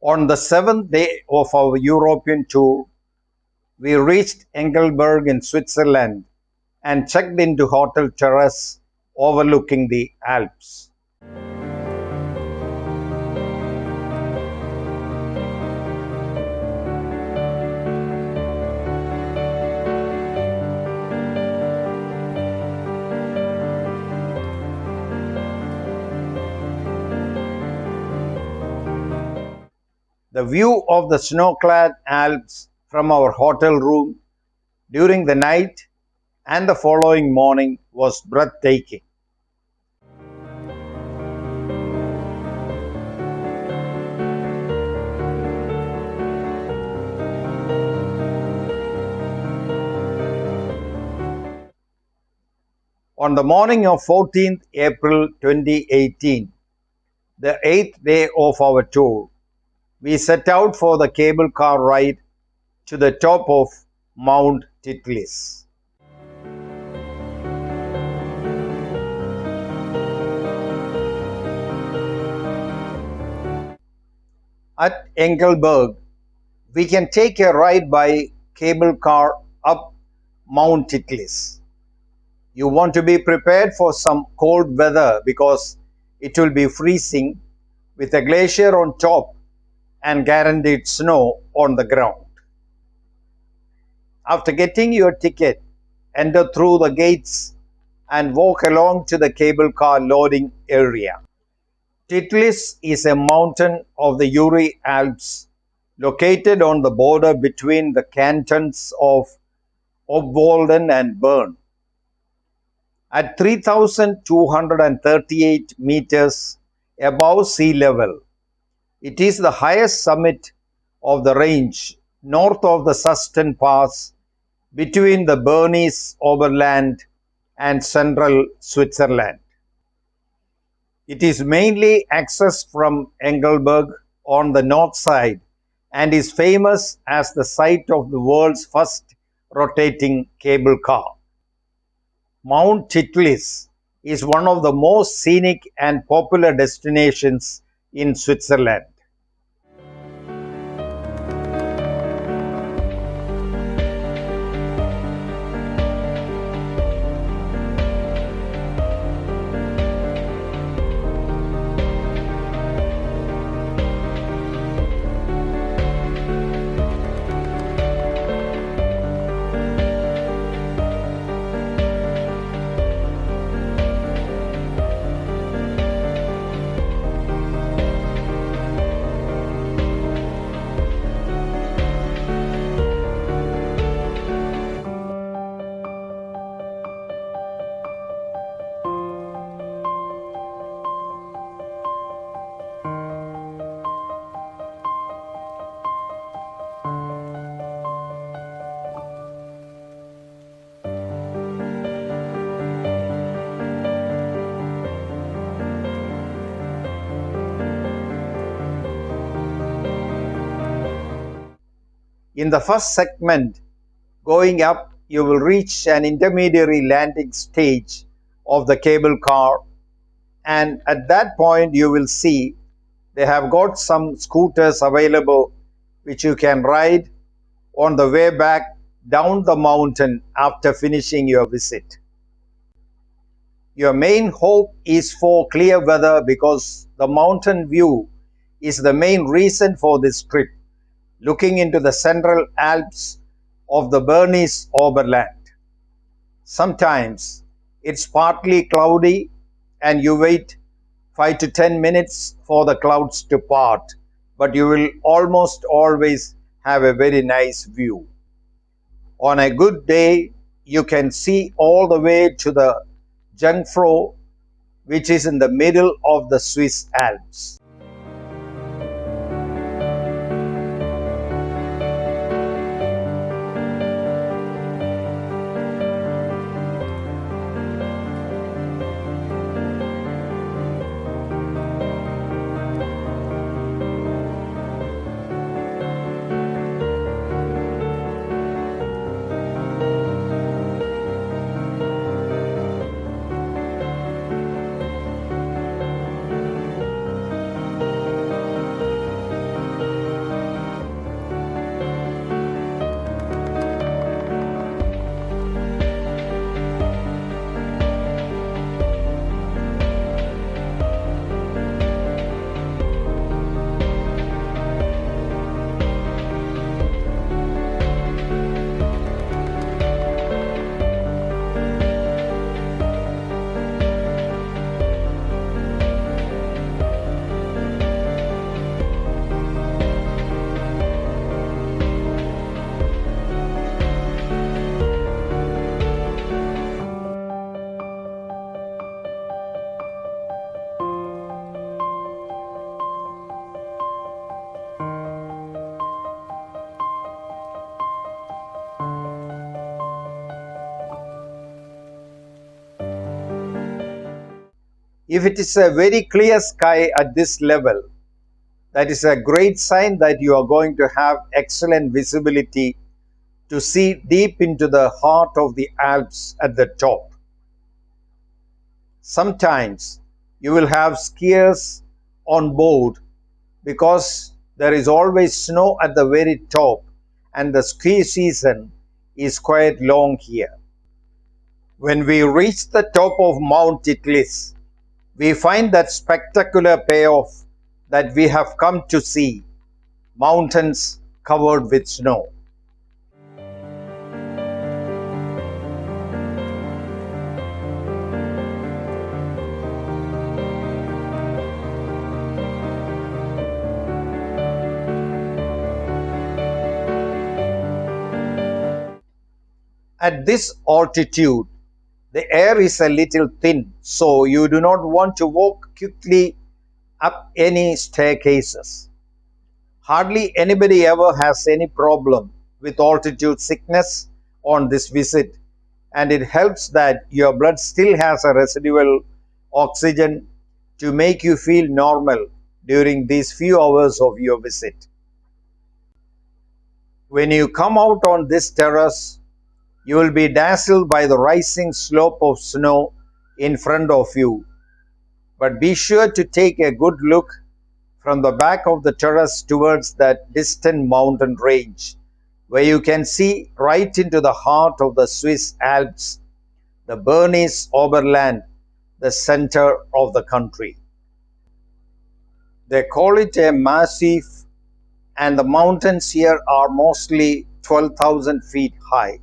On the seventh day of our European tour, we reached Engelberg in Switzerland and checked into Hotel Terrace overlooking the Alps. The view of the snow-clad Alps from our hotel room during the night and the following morning was breathtaking. On the morning of 14th April 2018, the 8th day of our tour, we set out for the cable car ride to the top of Mt.Titlis. At Engelberg, we can take a ride by cable car up Mt.Titlis. You want to be prepared for some cold weather because it will be freezing with a glacier on top and guaranteed snow on the ground. After getting your ticket, enter through the gates and walk along to the cable car loading area. Titlis is a mountain of the Uri Alps located on the border between the cantons of Obwalden and Bern. At 3,238 meters above sea level, it is the highest summit of the range north of the Susten Pass between the Bernese Oberland and central Switzerland. It is mainly accessed from Engelberg on the north side and is famous as the site of the world's first rotating cable car. Mt.Titlis is one of the most scenic and popular destinations in Switzerland. In the first segment, going up, you will reach an intermediary landing stage of the cable car, and at that point you will see they have got some scooters available which you can ride on the way back down the mountain after finishing your visit. Your main hope is for clear weather because the mountain view is the main reason for this trip, looking into the central Alps of the Bernese Oberland. Sometimes it's partly cloudy and you wait 5 to 10 minutes for the clouds to part, but you will almost always have a very nice view. On a good day, you can see all the way to the Jungfrau, which is in the middle of the Swiss Alps. If it is a very clear sky at this level, that is a great sign that you are going to have excellent visibility to see deep into the heart of the Alps at the top. Sometimes you will have skiers on board because there is always snow at the very top and the ski season is quite long here. When we reach the top of Mt.Titlis, we find that spectacular payoff that we have come to see, mountains covered with snow. At this altitude, the air is a little thin, so you do not want to walk quickly up any staircases. Hardly anybody ever has any problem with altitude sickness on this visit, and it helps that your blood still has a residual oxygen to make you feel normal during these few hours of your visit. When you come out on this terrace, you will be dazzled by the rising slope of snow in front of you, but be sure to take a good look from the back of the terrace towards that distant mountain range, where you can see right into the heart of the Swiss Alps, the Bernese Oberland, the center of the country. They call it a massif, and the mountains here are mostly 12,000 feet high.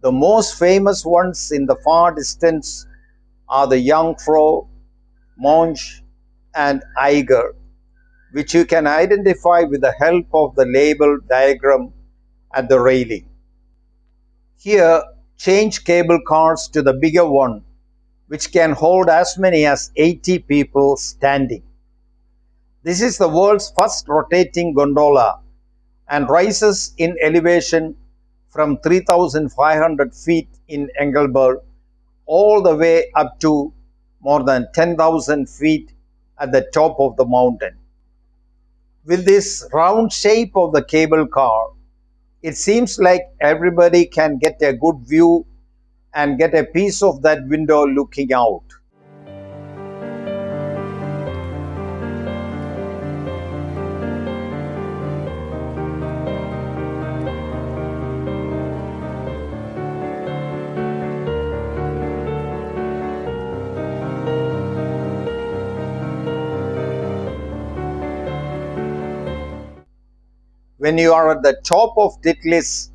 The most famous ones in the far distance are the Jungfrau, Monch, and Eiger, which you can identify with the help of the label diagram at the railing. Here, change cable cars to the bigger one, which can hold as many as 80 people standing. This is the world's first rotating gondola and rises in elevation from 3,500 feet in Engelberg all the way up to more than 10,000 feet at the top of the mountain. With this round shape of the cable car, it seems like everybody can get a good view and get a piece of that window looking out. When you are at the top of Titlis,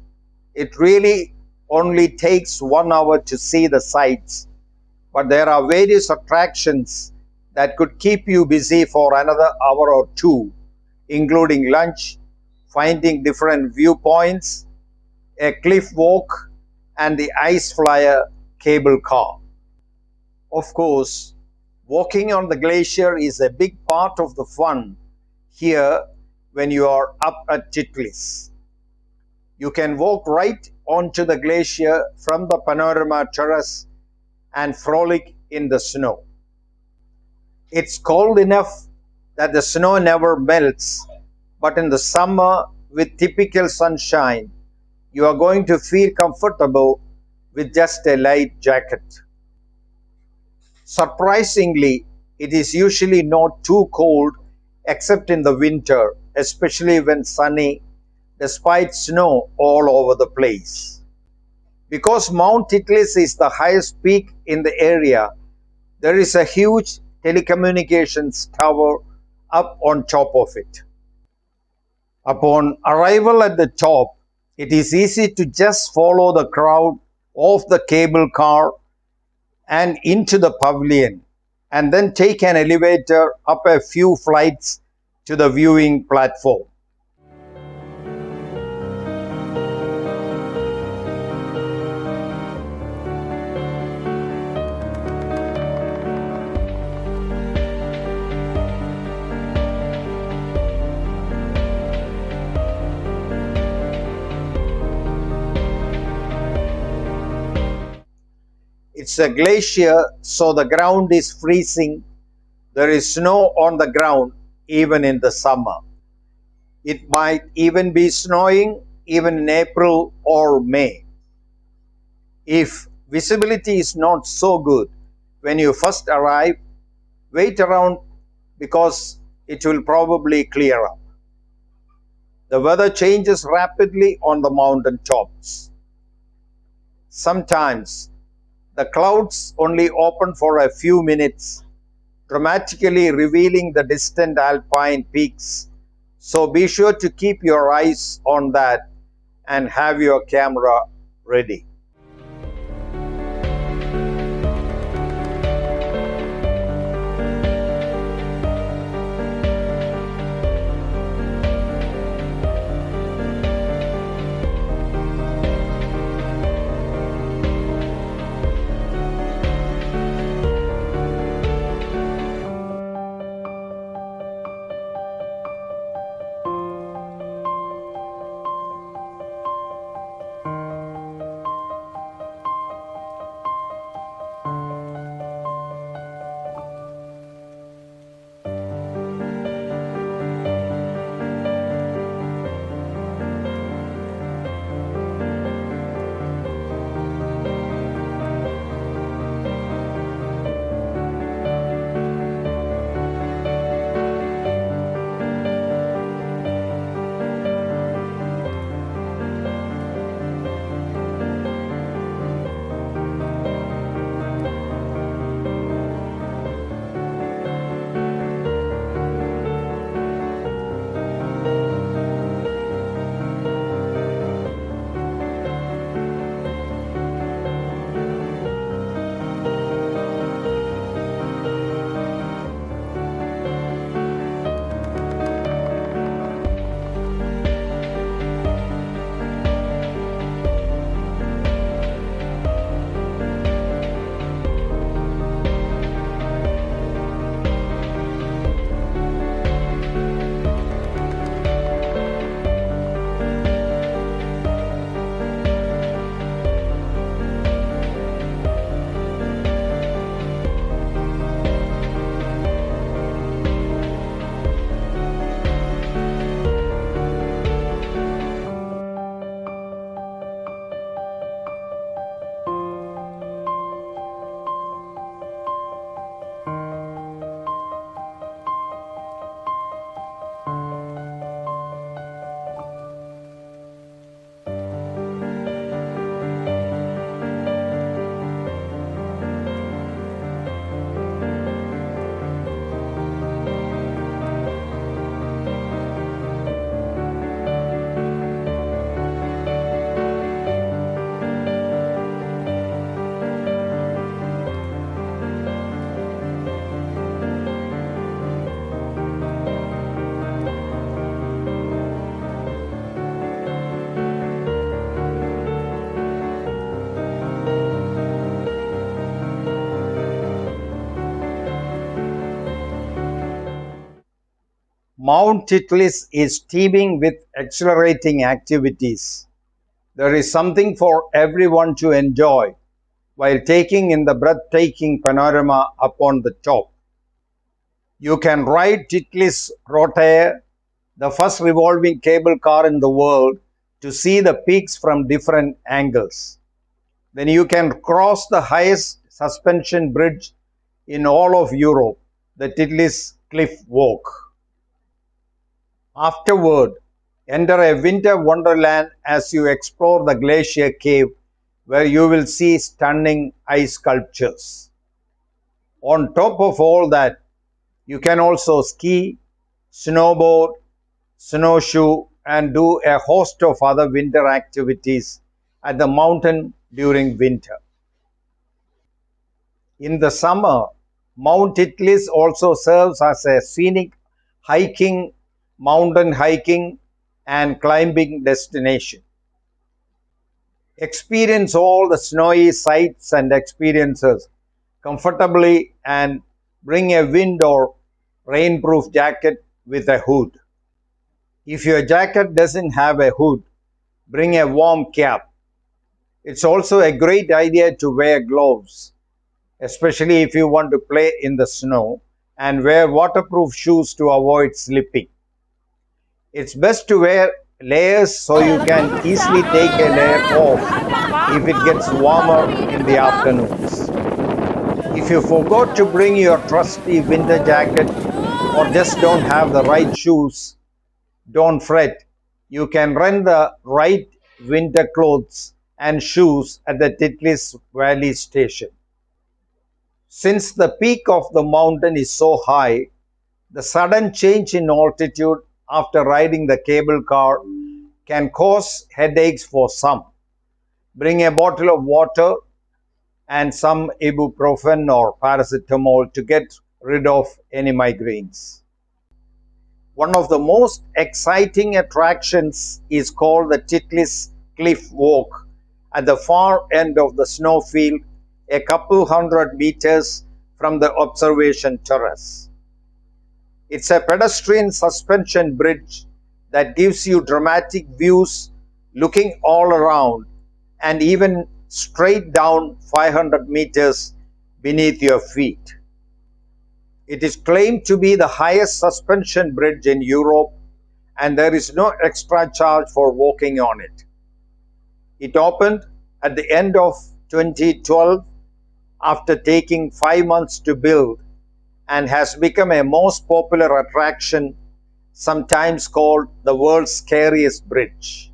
it really only takes 1 hour to see the sights, but there are various attractions that could keep you busy for another hour or two, including lunch, finding different viewpoints, a cliff walk, and the ice flyer cable car. Of course, walking on the glacier is a big part of the fun here when you are up at Titlis. You can walk right onto the glacier from the panorama terrace and frolic in the snow. It's cold enough that the snow never melts, but in the summer with typical sunshine, you are going to feel comfortable with just a light jacket. Surprisingly, it is usually not too cold except in the winter, especially when sunny, despite snow all over the place. Because Mount Titlis is the highest peak in the area, there is a huge telecommunications tower up on top of it. Upon arrival at the top, it is easy to just follow the crowd off the cable car and into the pavilion, and then take an elevator up a few flights to the viewing platform. It It's a glacier, so the ground is freezing. There is snow on the ground even in the summer. It might even be snowing even in April or May. If visibility is not so good when you first arrive, wait around because it will probably clear up. The weather changes rapidly on the mountain tops. Sometimes the clouds only open for a few minutes, dramatically revealing the distant alpine peaks. So be sure to keep your eyes on that and have your camera ready. Mt.Titlis is teeming with exhilarating activities. There is something for everyone to enjoy while taking in the breathtaking panorama up on the top. You can ride Titlis Rotair, the first revolving cable car in the world, to see the peaks from different angles. Then you can cross the highest suspension bridge in all of Europe, the Titlis Cliff Walk. Afterward, enter a winter wonderland as you explore the glacier cave where you will see stunning ice sculptures. On top of all that, you can also ski, snowboard, snowshoe, and do a host of other winter activities at the mountain during winter. In the summer, Mount Titlis also serves as a scenic hiking, mountain hiking, and climbing destination. Experience all the snowy sights and experiences comfortably and bring a wind or rainproof jacket with a hood. If your jacket doesn't have a hood, bring a warm cap. It's also a great idea to wear gloves especially if you want to play in the snow, and wear waterproof shoes to avoid slipping. It's best to wear layers so you can easily take a layer off if it gets warmer in the afternoons. If you forgot to bring your trusty winter jacket or just don't have the right shoes, don't fret. You can rent the right winter clothes and shoes at the Titlis Valley Station. Since the peak of the mountain is so high, the sudden change in altitude after riding the cable car can cause headaches for some. Bring a bottle of water and some ibuprofen or paracetamol to get rid of any migraines. One of the most exciting attractions is called the Titlis Cliff Walk at the far end of the snowfield, a couple hundred meters from the observation terrace. It's a pedestrian suspension bridge that gives you dramatic views looking all around and even straight down 500 meters beneath your feet. It is claimed to be the highest suspension bridge in Europe, and there is no extra charge for walking on it. It opened at the end of 2012 after taking 5 months to build and has become a most popular attraction, sometimes called the world's scariest bridge.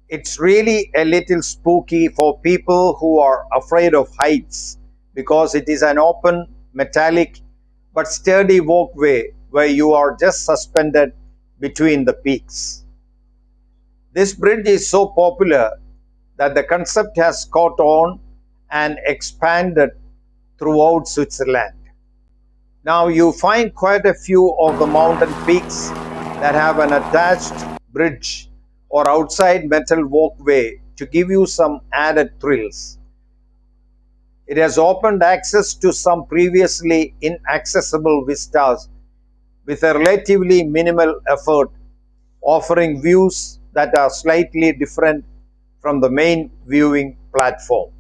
It's really a little spooky for people who are afraid of heights because it is an open, metallic, but sturdy walkway where you are just suspended between the peaks. This bridge is so popular that the concept has caught on and expanded throughout Switzerland. Now you find quite a few of the mountain peaks that have an attached bridge or outside metal walkway to give you some added thrills. It has opened access to some previously inaccessible vistas with a relatively minimal effort, offering views that are slightly different from the main viewing platform.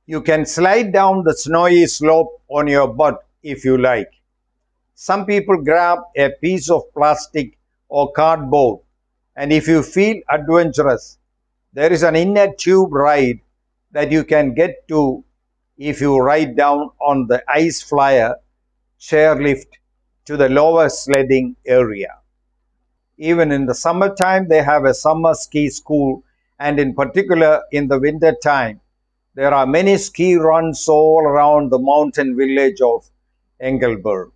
You can slide down the snowy slope on your butt if you like. Some people grab a piece of plastic or cardboard, and if you feel adventurous, there is an inner tube ride that you can get to if you ride down on the ice flyer chairlift to the lower sledding area. Even in the summertime, they have a summer ski school, and in particular in the winter time, there are many ski runs all around the mountain village of Engelberg.